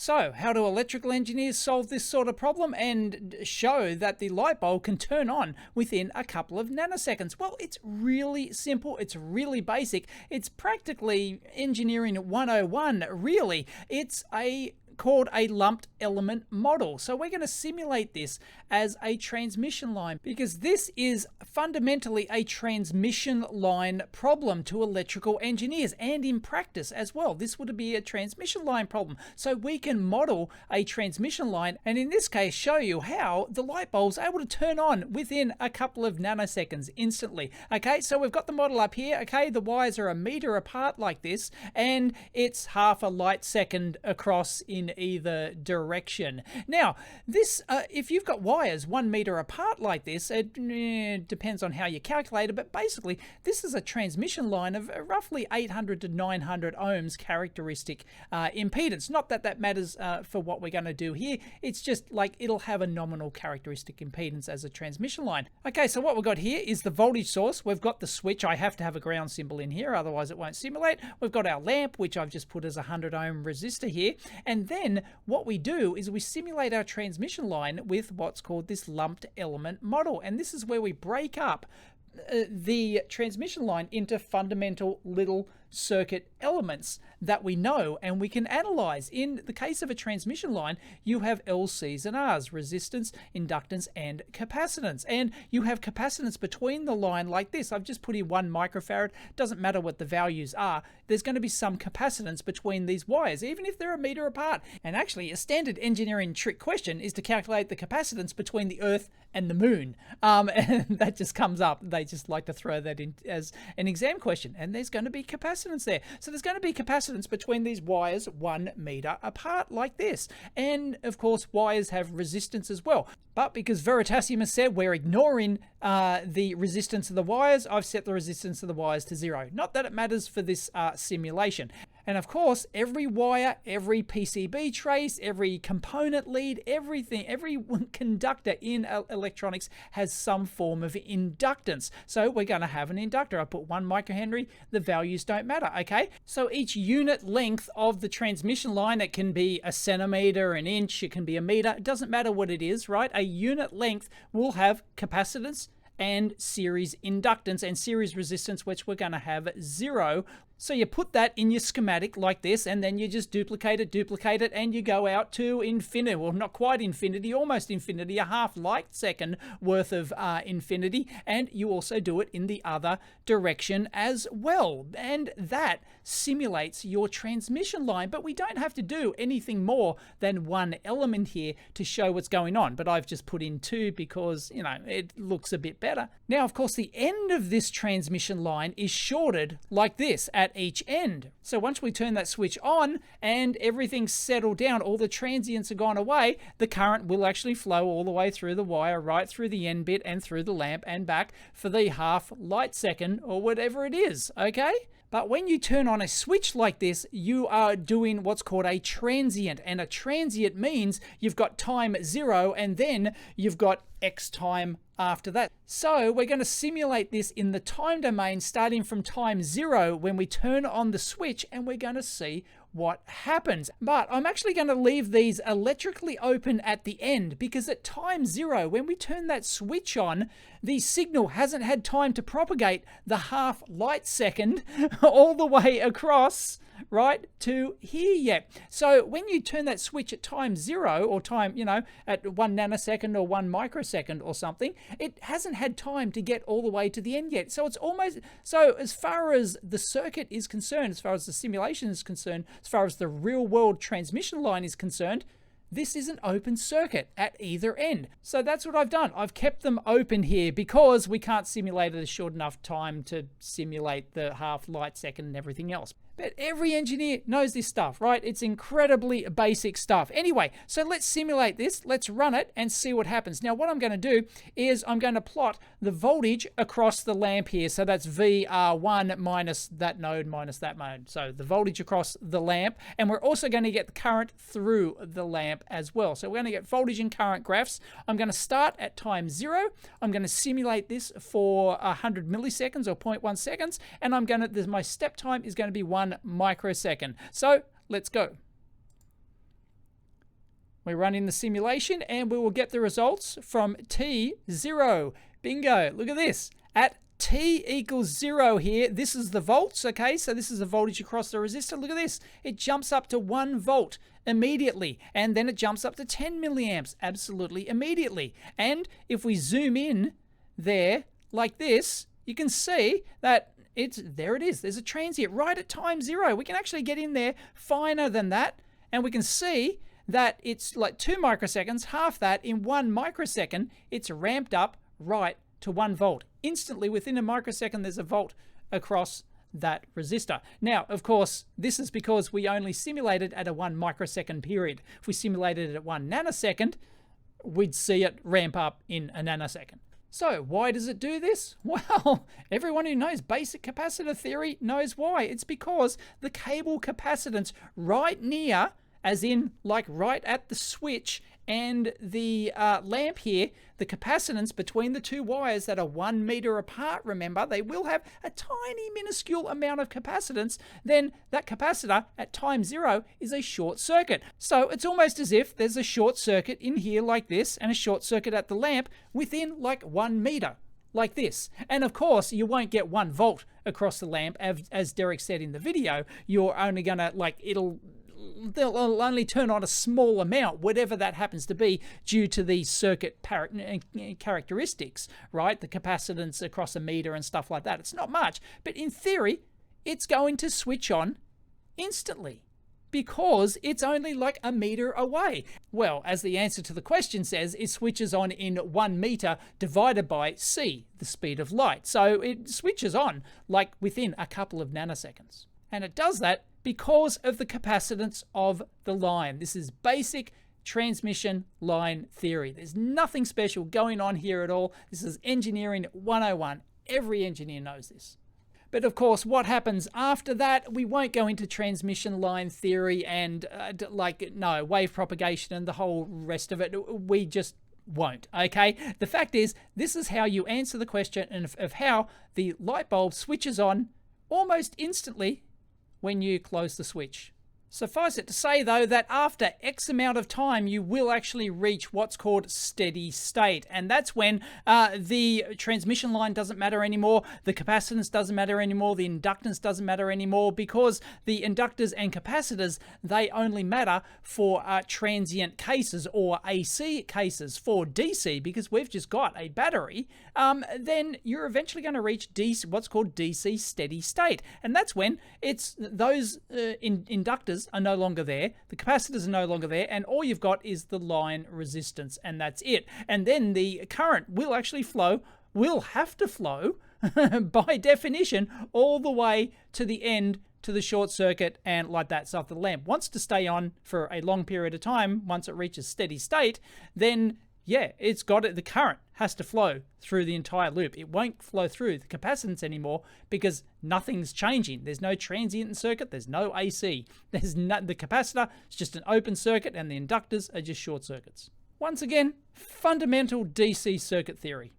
So, how do electrical engineers solve this sort of problem and show that the light bulb can turn on within a couple of nanoseconds? Well, it's really simple. It's really basic. It's practically engineering 101, really. It's called a lumped element model. So we're going to simulate this as a transmission line because this is fundamentally a transmission line problem to electrical engineers, and in practice as well. This would be a transmission line problem. So we can model a transmission line and in this case show you how the light bulb's able to turn on within a couple of nanoseconds instantly. Okay, so we've got the model up here. Okay, the wires are a meter apart like this, and it's half a light second across in either direction. Now, this, if you've got wires 1 meter apart like this, it depends on how you calculate it, but basically this is a transmission line of roughly 800 to 900 ohms characteristic impedance. Not that that matters for what we're going to do here. It's just like it'll have a nominal characteristic impedance as a transmission line. Okay, so what we've got here is the voltage source. We've got the switch. I have to have a ground symbol in here, otherwise it won't simulate. We've got our lamp, which I've just put as a 100 ohm resistor here. And then what we do is we simulate our transmission line with what's called this lumped element model. And this is where we break up the transmission line into fundamental little circuit elements that we know and we can analyze. In the case of a transmission line, you have LCs and Rs, resistance, inductance, and capacitance. And you have capacitance between the line like this. I've just put in 1 microfarad. Doesn't matter what the values are. There's going to be some capacitance between these wires, even if they're a meter apart. And actually, a standard engineering trick question is to calculate the capacitance between the Earth and the Moon. And that just comes up. They just like to throw that in as an exam question. And there's going to be capacitance there. So there's going to be capacitance between these wires 1 meter apart like this. And of course, wires have resistance as well. But because Veritasium has said we're ignoring the resistance of the wires, I've set the resistance of the wires to 0. Not that it matters for this simulation. And of course, every wire, every PCB trace, every component lead, everything, every conductor in electronics has some form of inductance. So we're going to have an inductor. I put 1 microhenry. The values don't matter, okay? So each unit length of the transmission line, it can be a centimeter, an inch, it can be a meter. It doesn't matter what it is, right? A unit length will have capacitance and series inductance and series resistance, which we're going to have 0. So you put that in your schematic like this, and then you just duplicate it, and you go out to infinity. Well, not quite infinity, almost infinity, a half light second worth of infinity. And you also do it in the other direction as well. And that simulates your transmission line. But we don't have to do anything more than 1 element here to show what's going on. But I've just put in 2 because, you know, it looks a bit better. Now, of course, the end of this transmission line is shorted like this at each end. So once we turn that switch on and everything's settled down, all the transients are gone away, the current will actually flow all the way through the wire, right through the end bit and through the lamp and back for the half light second or whatever it is, okay? But when you turn on a switch like this, you are doing what's called a transient. And a transient means you've got time 0 and then you've got X time after that. So we're going to simulate this in the time domain starting from time 0 when we turn on the switch, and we're going to see what happens. But I'm actually going to leave these electrically open at the end because at time 0, when we turn that switch on, the signal hasn't had time to propagate the half light second all the way across right to here yet. So when you turn that switch at time 0 or time, you know, at 1 nanosecond or 1 microsecond or something, it hasn't had time to get all the way to the end yet. So it's almost, so as far as the circuit is concerned, as far as the simulation is concerned, as far as the real world transmission line is concerned, this is an open circuit at either end. So that's what I've done. I've kept them open here because we can't simulate it a short enough time to simulate the half light second and everything else. But every engineer knows this stuff, right? It's incredibly basic stuff. Anyway, so let's simulate this. Let's run it and see what happens. Now, what I'm going to do is I'm going to plot the voltage across the lamp here. So that's VR1 minus that node minus that node. So the voltage across the lamp. And we're also going to get the current through the lamp as well. So we're going to get voltage and current graphs. I'm going to start at time 0. I'm going to simulate this for 100 milliseconds or 0.1 seconds. And I'm going to, my step time is going to be 1 microsecond. So let's go. We run in the simulation and we will get the results from T0. Bingo, look at this. At T equals 0 here, this is the volts, okay? So this is the voltage across the resistor. Look at this. It jumps up to 1 volt immediately, and then it jumps up to 10 milliamps absolutely immediately. And if we zoom in there like this, you can see that there it is. There's a transient right at time 0. We can actually get in there finer than that, and we can see that it's like 2 microseconds, half that in 1 microsecond. It's ramped up right to 1 volt. Instantly, within a microsecond, there's a volt across that resistor. Now, of course, this is because we only simulated at a 1 microsecond period. If we simulated it at 1 nanosecond, we'd see it ramp up in a nanosecond. So why does it do this? Well, everyone who knows basic capacitor theory knows why. It's because the cable capacitance right near, as in like right at the switch and the lamp here, the capacitance between the two wires that are 1 meter apart, remember, they will have a tiny minuscule amount of capacitance. Then that capacitor at time 0 is a short circuit. So it's almost as if there's a short circuit in here like this and a short circuit at the lamp within like 1 meter. Like this. And of course, you won't get 1 volt across the lamp, as Derek said in the video. You're only gonna, like, they'll only turn on a small amount, whatever that happens to be, due to the circuit characteristics, right? The capacitance across a meter and stuff like that. It's not much, but in theory, it's going to switch on instantly because it's only like a meter away. Well, as the answer to the question says, it switches on in 1 meter divided by c, the speed of light. So it switches on like within a couple of nanoseconds. And it does that because of the capacitance of the line. This is basic transmission line theory. There's nothing special going on here at all. This is engineering 101. Every engineer knows this. But of course, what happens after that, we won't go into transmission line theory and wave propagation and the whole rest of it. We just won't, okay? The fact is, this is how you answer the question of how the light bulb switches on almost instantly when you close the switch. Suffice it to say, though, that after X amount of time, you will actually reach what's called steady state. And that's when the transmission line doesn't matter anymore, the capacitance doesn't matter anymore, the inductance doesn't matter anymore, because the inductors and capacitors, they only matter for transient cases or AC cases. For DC, because we've just got a battery, then you're eventually going to reach DC, what's called DC steady state. And that's when it's those inductors are no longer there, the capacitors are no longer there, and all you've got is the line resistance, and that's it. And then the current will actually will have to flow by definition all the way to the end, to the short circuit, and like that. So if the lamp wants to stay on for a long period of time, once it reaches steady state, then yeah, it's got it. The current has to flow through the entire loop. It won't flow through the capacitance anymore because nothing's changing. There's no transient in circuit. There's no AC. There's the capacitor is just an open circuit, and the inductors are just short circuits. Once again, fundamental DC circuit theory.